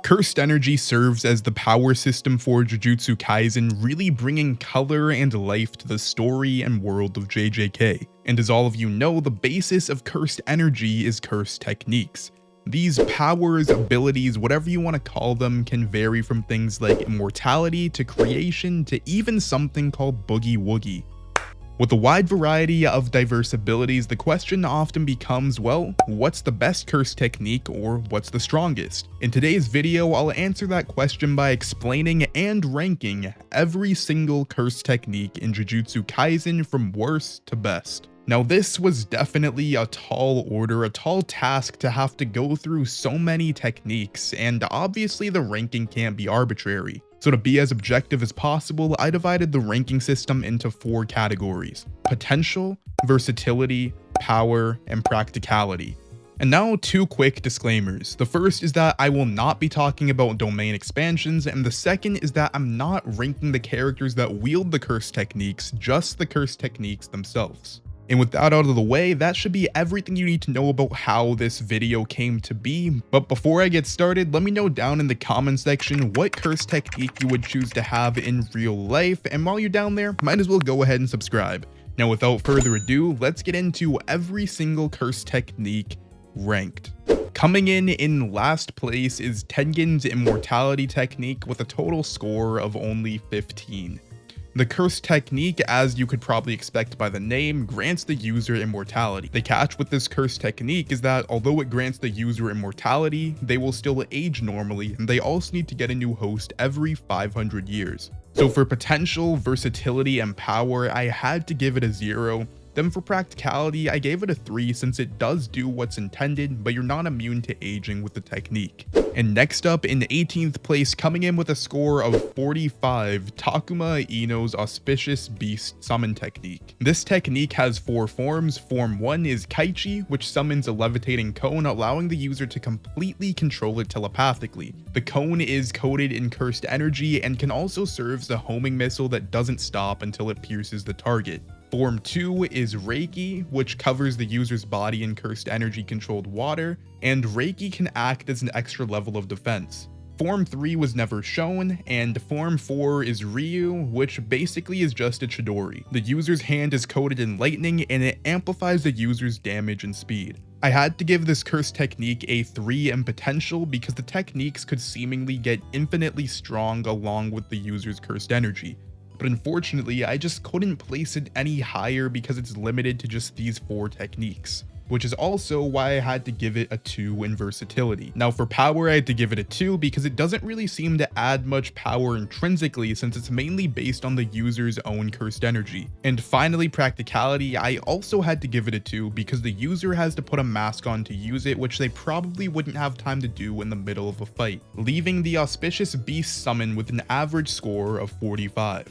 Cursed energy serves as the power system for Jujutsu Kaisen, really bringing color and life to the story and world of JJK. And as all of you know, the basis of cursed energy is cursed techniques. These powers, abilities, whatever you want to call them, can vary from things like immortality to creation to even something called Boogie Woogie. With a wide variety of diverse abilities, the question often becomes, well, what's the best curse technique or what's the strongest? In today's video, I'll answer that question by explaining and ranking every single curse technique in Jujutsu Kaisen from worst to best. Now this was definitely a tall order, a tall task to have to go through so many techniques, and obviously the ranking can't be arbitrary. So to be as objective as possible, I divided the ranking system into 4 categories: potential, versatility, power, and practicality. And now 2 quick disclaimers. The first is that I will not be talking about domain expansions, and the second is that I'm not ranking the characters that wield the curse techniques, just the curse techniques themselves. And with that out of the way, that should be everything you need to know about how this video came to be. But before I get started, let me know down in the comment section what curse technique you would choose to have in real life, and while you're down there, might as well go ahead and subscribe. Now without further ado, let's get into every single curse technique ranked. Coming in last place is Tengen's Immortality technique with a total score of only 15. The curse technique, as you could probably expect by the name, grants the user immortality. The catch with this curse technique is that although it grants the user immortality, they will still age normally, and they also need to get a new host every 500 years. So for potential, versatility, and power, I had to give it a 0. Then for practicality, I gave it a 3 since it does do what's intended, but you're not immune to aging with the technique. And next up, in 18th place, coming in with a score of 45, Takuma Ino's Auspicious Beast Summon technique. This technique has 4 forms. Form 1 is Kaichi, which summons a levitating cone, allowing the user to completely control it telepathically. The cone is coated in cursed energy and can also serve as a homing missile that doesn't stop until it pierces the target. Form 2 is Reiki, which covers the user's body in cursed energy controlled water, and Reiki can act as an extra level of defense. Form 3 was never shown, and Form 4 is Ryu, which basically is just a Chidori. The user's hand is coated in lightning and it amplifies the user's damage and speed. I had to give this curse technique a 3 in potential because the techniques could seemingly get infinitely strong along with the user's cursed energy. But unfortunately, I just couldn't place it any higher because it's limited to just these 4 techniques, which is also why I had to give it a 2 in versatility. Now for power, I had to give it a 2 because it doesn't really seem to add much power intrinsically since it's mainly based on the user's own cursed energy. And finally, practicality, I also had to give it a 2 because the user has to put a mask on to use it, which they probably wouldn't have time to do in the middle of a fight, leaving the Auspicious Beast summon with an average score of 45.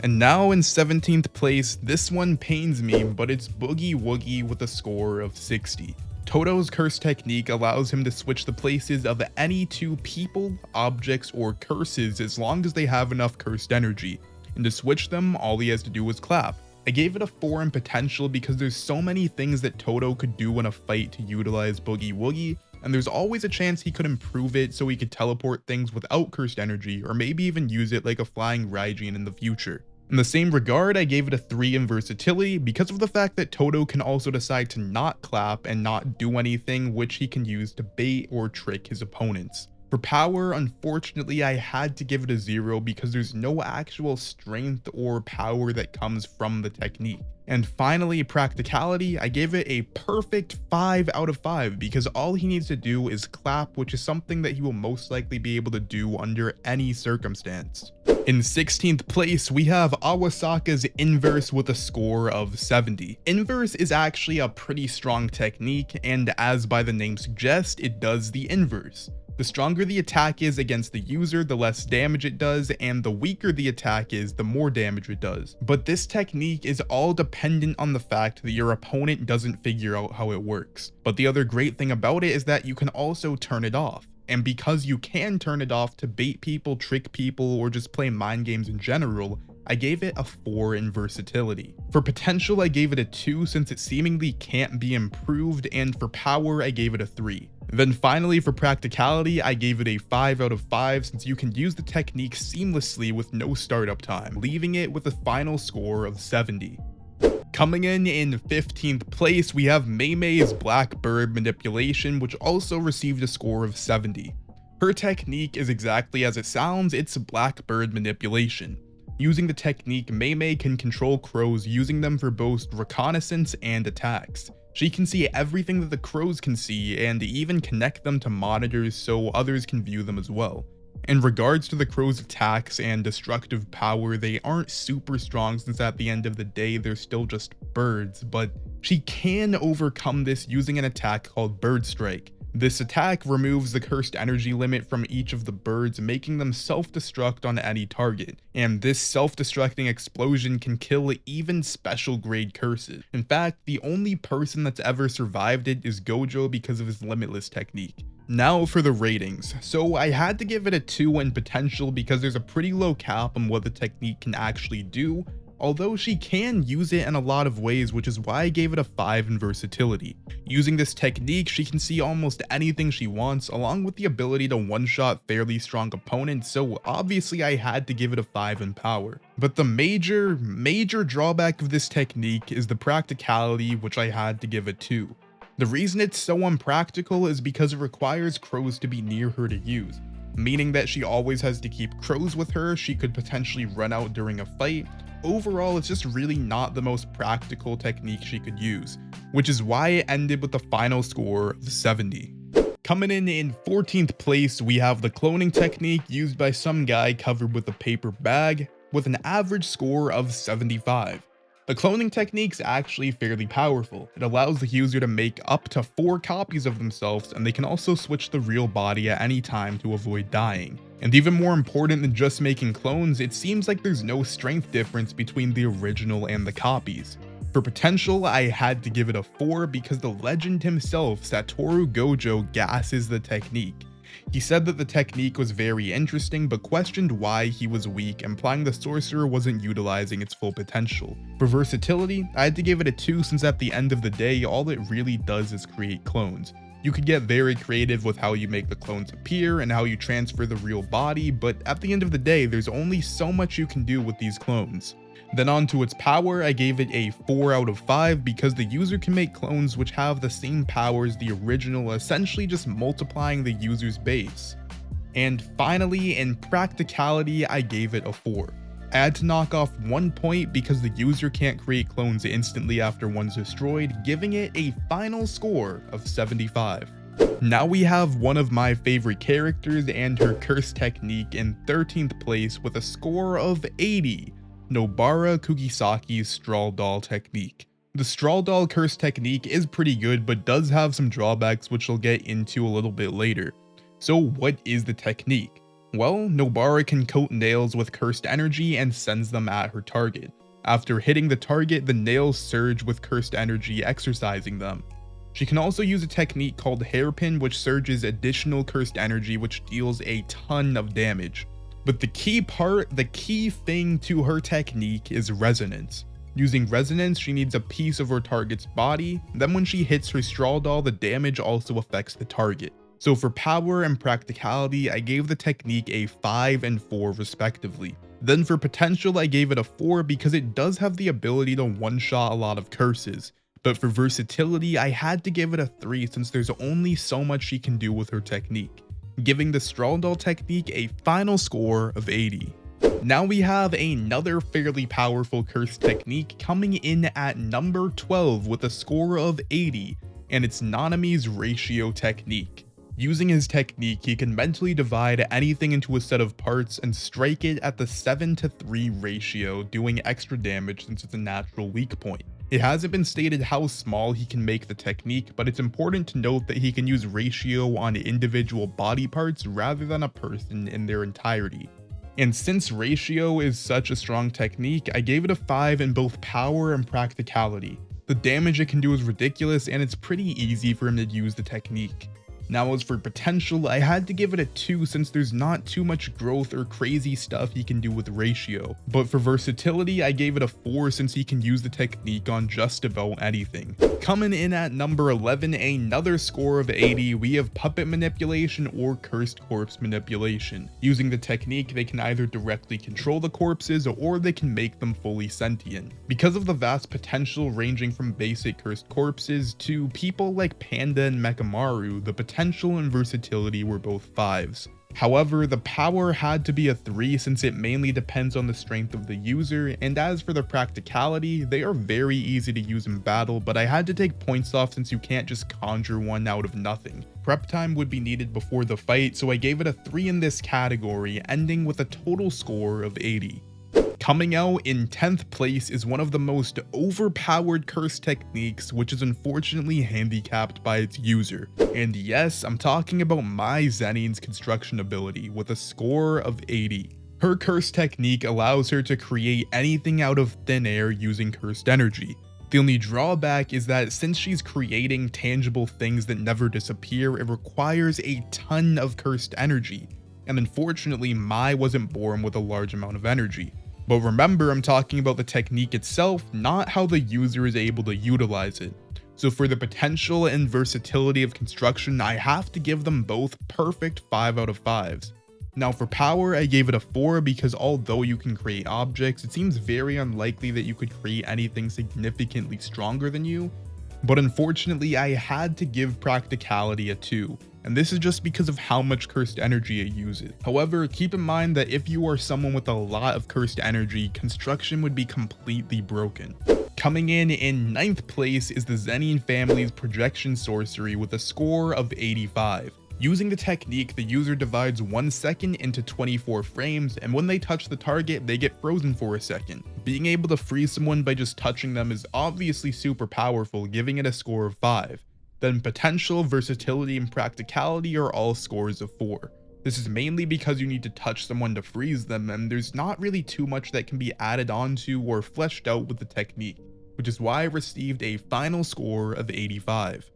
And now in 17th place, this one pains me, but it's Boogie Woogie with a score of 60. Toto's curse technique allows him to switch the places of any 2 people, objects, or curses as long as they have enough cursed energy, and to switch them, all he has to do is clap. I gave it a 4 in potential because there's so many things that Toto could do in a fight to utilize Boogie Woogie, and there's always a chance he could improve it so he could teleport things without cursed energy, or maybe even use it like a flying Raijin in the future. In the same regard, I gave it a 3 in versatility because of the fact that Toto can also decide to not clap and not do anything, which he can use to bait or trick his opponents. For power, unfortunately, I had to give it a 0 because there's no actual strength or power that comes from the technique. And finally, practicality, I gave it a perfect 5 out of 5 because all he needs to do is clap, which is something that he will most likely be able to do under any circumstance. In 16th place, we have Awasaka's Inverse with a score of 70. Inverse is actually a pretty strong technique, and as by the name suggests, it does the inverse. The stronger the attack is against the user, the less damage it does, and the weaker the attack is, the more damage it does. But this technique is all dependent on the fact that your opponent doesn't figure out how it works. But the other great thing about it is that you can also turn it off. And because you can turn it off to bait people, trick people, or just play mind games in general, I gave it a 4 in versatility. For potential, I gave it a 2 since it seemingly can't be improved, and for power, I gave it a 3. Then finally, for practicality, I gave it a 5 out of 5 since you can use the technique seamlessly with no startup time, leaving it with a final score of 70. Coming in 15th place, we have Mei's Blackbird Manipulation, which also received a score of 70. Her technique is exactly as it sounds, it's Blackbird Manipulation. Using the technique, Mei can control crows using them for both reconnaissance and attacks. She can see everything that the crows can see and even connect them to monitors so others can view them as well. In regards to the crow's attacks and destructive power, they aren't super strong since at the end of the day they're still just birds, but she can overcome this using an attack called Bird Strike. This attack removes the cursed energy limit from each of the birds, making them self-destruct on any target, and this self-destructing explosion can kill even special grade curses. In fact, the only person that's ever survived it is Gojo because of his Limitless technique. Now for the ratings. So I had to give it a 2 in potential because there's a pretty low cap on what the technique can actually do, although she can use it in a lot of ways, which is why I gave it a 5 in versatility. Using this technique, she can see almost anything she wants, along with the ability to one-shot fairly strong opponents, so obviously I had to give it a 5 in power. But the major drawback of this technique is the practicality, which I had to give a 2. The reason it's so unpractical is because it requires crows to be near her to use, meaning that she always has to keep crows with her. She could potentially run out during a fight. Overall, it's just really not the most practical technique she could use, which is why it ended with the final score of 70. Coming in 14th place, we have the cloning technique used by some guy covered with a paper bag with an average score of 75. The cloning technique's actually fairly powerful. It allows the user to make up to 4 copies of themselves, and they can also switch the real body at any time to avoid dying. And even more important than just making clones, it seems like there's no strength difference between the original and the copies. For potential, I had to give it a 4 because the legend himself, Satoru Gojo, gasses the technique. He said that the technique was very interesting, but questioned why he was weak, implying the sorcerer wasn't utilizing its full potential. For versatility, I had to give it a 2 since at the end of the day, all it really does is create clones. You could get very creative with how you make the clones appear and how you transfer the real body, but at the end of the day, there's only so much you can do with these clones. Then on to its power, I gave it a 4 out of 5 because the user can make clones which have the same power as the original, essentially just multiplying the user's base. And finally, in practicality, I gave it a 4. I had to knock off 1 point because the user can't create clones instantly after one's destroyed, giving it a final score of 75. Now we have one of my favorite characters and her curse technique in 13th place with a score of 80. Nobara Kugisaki's Straw Doll technique. The Straw Doll curse technique is pretty good, but does have some drawbacks which I'll get into a little bit later. So what is the technique? Well, Nobara can coat nails with cursed energy and sends them at her target. After hitting the target, the nails surge with cursed energy, exorcising them. She can also use a technique called Hairpin, which surges additional cursed energy, which deals a ton of damage. But the key thing to her technique is resonance. Using resonance, she needs a piece of her target's body. Then when she hits her straw doll, the damage also affects the target. So for power and practicality, I gave the technique a 5 and 4 respectively. Then for potential, I gave it a 4 because it does have the ability to one-shot a lot of curses. But for versatility, I had to give it a 3 since there's only so much she can do with her technique, giving the straw doll technique a final score of 80. Now we have another fairly powerful curse technique coming in at number 12 with a score of 80, and it's Nanami's ratio technique. Using his technique, he can mentally divide anything into a set of parts and strike it at the 7:3 ratio, doing extra damage since it's a natural weak point. It hasn't been stated how small he can make the technique, but it's important to note that he can use ratio on individual body parts rather than a person in their entirety. And since ratio is such a strong technique, I gave it a 5 in both power and practicality. The damage it can do is ridiculous, and it's pretty easy for him to use the technique. Now as for potential, I had to give it a 2 since there's not too much growth or crazy stuff he can do with ratio. But for versatility, I gave it a 4 since he can use the technique on just about anything. Coming in at number 11, another score of 80, we have puppet manipulation or cursed corpse manipulation. Using the technique, they can either directly control the corpses or they can make them fully sentient. Because of the vast potential ranging from basic cursed corpses to people like Panda and Mechamaru, the potential and versatility were both 5s. However, the power had to be a 3 since it mainly depends on the strength of the user, and as for the practicality, they are very easy to use in battle, but I had to take points off since you can't just conjure one out of nothing. Prep time would be needed before the fight, so I gave it a 3 in this category, ending with a total score of 80. Coming out in 10th place is one of the most overpowered curse techniques, which is unfortunately handicapped by its user. And yes, I'm talking about Mai Zenin's construction ability with a score of 80. Her curse technique allows her to create anything out of thin air using cursed energy. The only drawback is that since she's creating tangible things that never disappear, it requires a ton of cursed energy. And unfortunately, Mai wasn't born with a large amount of energy. But remember, I'm talking about the technique itself, not how the user is able to utilize it. So for the potential and versatility of construction, I have to give them both perfect 5 out of 5s. Now for power, I gave it a 4 because although you can create objects, it seems very unlikely that you could create anything significantly stronger than you. But unfortunately, I had to give practicality a 2. And this is just because of how much cursed energy it uses. However, keep in mind that if you are someone with a lot of cursed energy, construction would be completely broken. Coming in 9th place is the Zenin family's projection sorcery with a score of 85. Using the technique, the user divides 1 second into 24 frames, and when they touch the target, they get frozen for a second. Being able to freeze someone by just touching them is obviously super powerful, giving it a score of 5. Then potential, versatility, and practicality are all scores of 4. This is mainly because you need to touch someone to freeze them, and there's not really too much that can be added onto or fleshed out with the technique, which is why I received a final score of 85.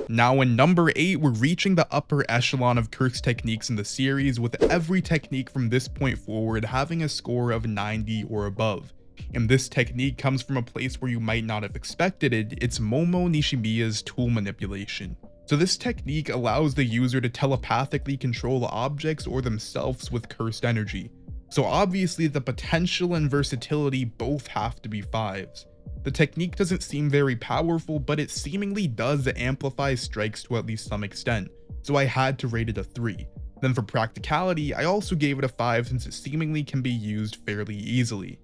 Now in number 8, we're reaching the upper echelon of curse techniques in the series, with every technique from this point forward having a score of 90 or above. And this technique comes from a place where you might not have expected it. It's Momo Nishimiya's tool manipulation. So this technique allows the user to telepathically control objects or themselves with cursed energy. So obviously the potential and versatility both have to be 5s. The technique doesn't seem very powerful, but it seemingly does amplify strikes to at least some extent, so I had to rate it a 3. Then for practicality, I also gave it a 5 since it seemingly can be used fairly easily.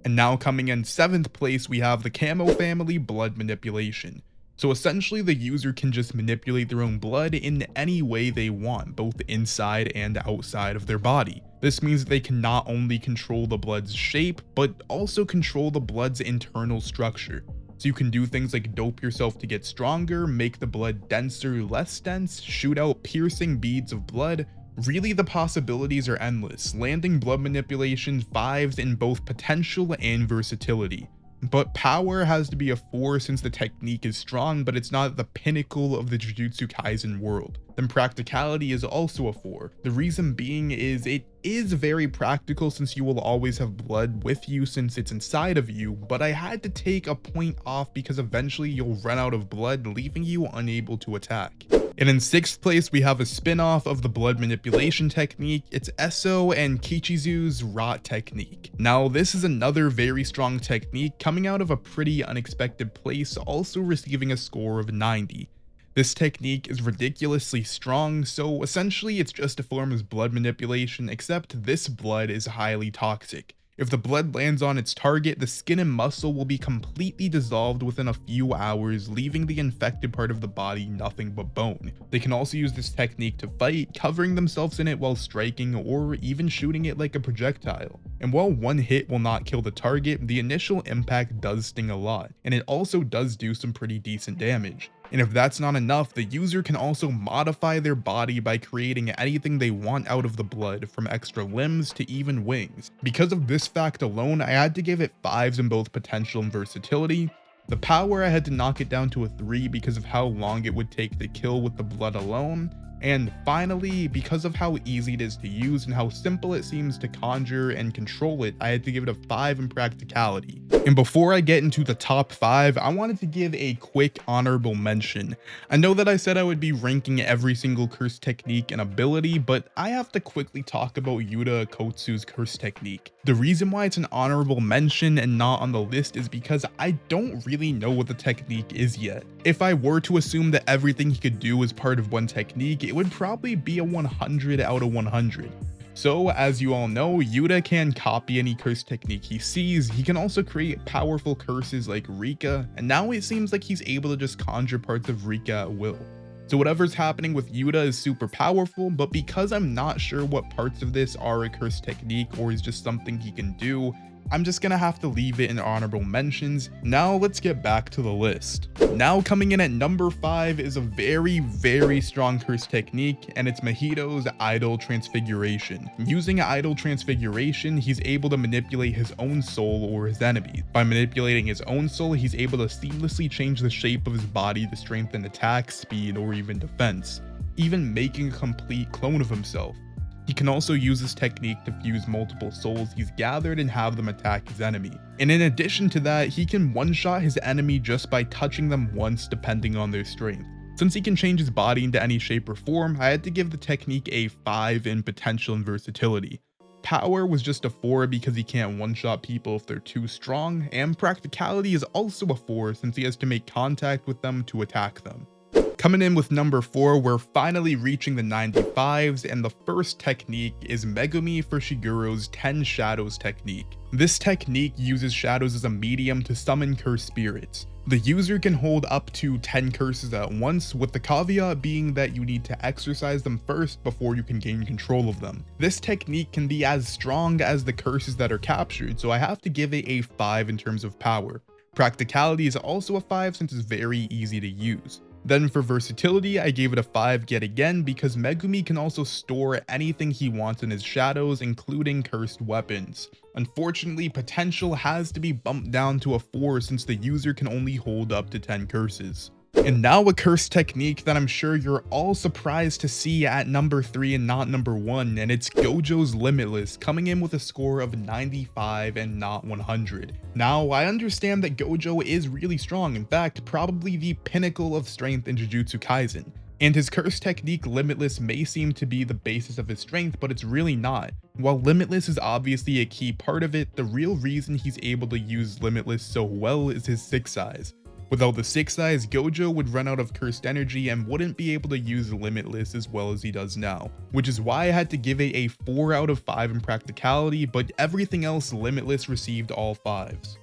And now coming in 7th place, we have the Camo family blood manipulation. So essentially the user can just manipulate their own blood in any way they want, both inside and outside of their body. This means that they can not only control the blood's shape, but also control the blood's internal structure. So you can do things like dope yourself to get stronger, make the blood denser, less dense, shoot out piercing beads of blood. Really, the possibilities are endless, landing blood manipulation 5s in both potential and versatility. But power has to be a 4 since the technique is strong, but it's not the pinnacle of the Jujutsu Kaisen world. Then practicality is also a 4. The reason being is it is very practical since you will always have blood with you since it's inside of you, but I had to take a point off because eventually you'll run out of blood, leaving you unable to attack. And in 6th place, we have a spin-off of the blood manipulation technique. It's Eso and Kichizu's rot technique. Now, this is another very strong technique coming out of a pretty unexpected place, also receiving a score of 90. This technique is ridiculously strong, so essentially it's just a form of blood manipulation, except this blood is highly toxic. If the blood lands on its target, the skin and muscle will be completely dissolved within a few hours, leaving the infected part of the body nothing but bone. They can also use this technique to fight, covering themselves in it while striking, or even shooting it like a projectile. And while one hit will not kill the target, the initial impact does sting a lot, and it also does do some pretty decent damage. And if that's not enough, the user can also modify their body by creating anything they want out of the blood, from extra limbs to even wings. Because of this fact alone, I had to give it 5s in both potential and versatility. The power, I had to knock it down to a 3 because of how long it would take to kill with the blood alone. And finally, because of how easy it is to use and how simple it seems to conjure and control it, I had to give it a 5 in practicality. And before I get into the top 5, I wanted to give a quick honorable mention. I know that I said I would be ranking every single curse technique and ability, but I have to quickly talk about Yuta Okkotsu's curse technique. The reason why it's an honorable mention and not on the list is because I don't really know what the technique is yet. If I were to assume that everything he could do is part of one technique, it would probably be a 100 out of 100. So, as you all know, Yuta can copy any curse technique he sees. He can also create powerful curses like Rika, and now it seems like he's able to just conjure parts of Rika at will. So whatever's happening with Yuta is super powerful, but because I'm not sure what parts of this are a curse technique or is just something he can do, I'm just gonna have to leave it in honorable mentions. Now let's get back to the list. Now coming in at number 5 is a very strong curse technique, and it's Mahito's Idol Transfiguration. Using Idol Transfiguration, he's able to manipulate his own soul or his enemy. By manipulating his own soul, he's able to seamlessly change the shape of his body to strengthen attack, speed, or even defense, even making a complete clone of himself. He can also use this technique to fuse multiple souls he's gathered and have them attack his enemy. And in addition to that, he can one-shot his enemy just by touching them once depending on their strength. Since he can change his body into any shape or form, I had to give the technique a 5 in potential and versatility. Power was just a 4 because he can't one-shot people if they're too strong, and practicality is also a 4 since he has to make contact with them to attack them. Coming in with number 4, we're finally reaching the 95s, and the first technique is Megumi for Shigeru's 10 Shadows technique. This technique uses shadows as a medium to summon cursed spirits. The user can hold up to 10 curses at once, with the caveat being that you need to exercise them first before you can gain control of them. This technique can be as strong as the curses that are captured, so I have to give it a 5 in terms of power. Practicality is also a 5 since it's very easy to use. Then for versatility, I gave it a 5 yet again because Megumi can also store anything he wants in his shadows, including cursed weapons. Unfortunately, potential has to be bumped down to a 4 since the user can only hold up to 10 curses. And now a curse technique that I'm sure you're all surprised to see at number 3 and not number 1, and it's Gojo's Limitless, coming in with a score of 95 and not 100. Now, I understand that Gojo is really strong, in fact, probably the pinnacle of strength in Jujutsu Kaisen. And his curse technique Limitless may seem to be the basis of his strength, but it's really not. While Limitless is obviously a key part of it, the real reason he's able to use Limitless so well is his 6 eyes. Without the 6 eyes, Gojo would run out of cursed energy and wouldn't be able to use Limitless as well as he does now, which is why I had to give it a 4 out of 5 in practicality, but everything else Limitless received all 5s.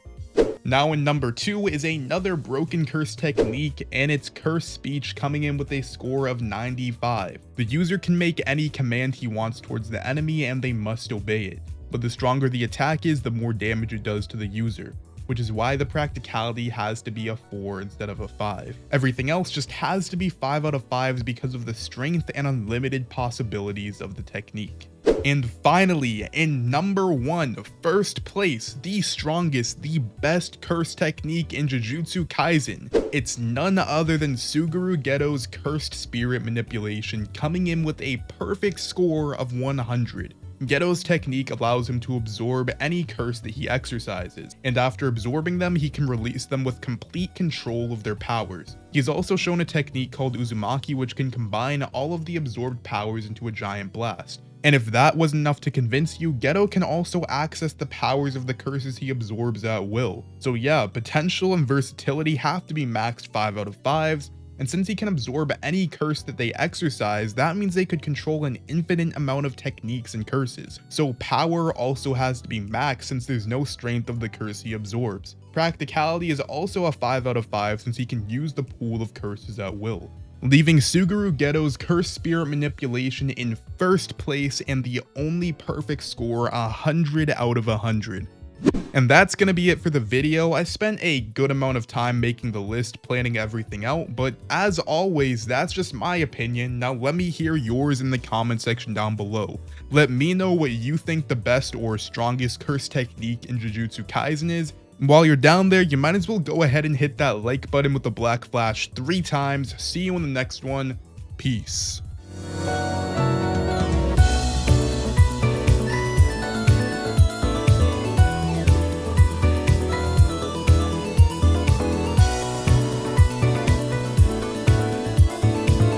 Now in number 2 is another broken curse technique, and it's Curse Speech, coming in with a score of 95. The user can make any command he wants towards the enemy and they must obey it, but the stronger the attack is, the more damage it does to the user, which is why the practicality has to be a 4 instead of a 5. Everything else just has to be 5 out of 5s because of the strength and unlimited possibilities of the technique. And finally, in number 1, first place, the strongest, the best curse technique in Jujutsu Kaisen. It's none other than Suguru Geto's Cursed Spirit Manipulation, coming in with a perfect score of 100. Geto's technique allows him to absorb any curse that he exercises, and after absorbing them, he can release them with complete control of their powers. He's also shown a technique called Uzumaki, which can combine all of the absorbed powers into a giant blast. And if that wasn't enough to convince you, Geto can also access the powers of the curses he absorbs at will. So yeah, potential and versatility have to be maxed 5 out of 5s, and since he can absorb any curse that they exercise, that means they could control an infinite amount of techniques and curses. So power also has to be maxed since there's no strength of the curse he absorbs. Practicality is also a 5 out of 5 since he can use the pool of curses at will, leaving Suguru Geto's Cursed Spirit Manipulation in first place and the only perfect score, 100 out of 100. And that's gonna be it for the video. I spent a good amount of time making the list, planning everything out, but as always, that's just my opinion. Now let me hear yours in the comment section down below. Let me know what you think the best or strongest curse technique in Jujutsu Kaisen is. While you're down there, you might as well go ahead and hit that like button with the black flash 3 times. See you in the next one. Peace.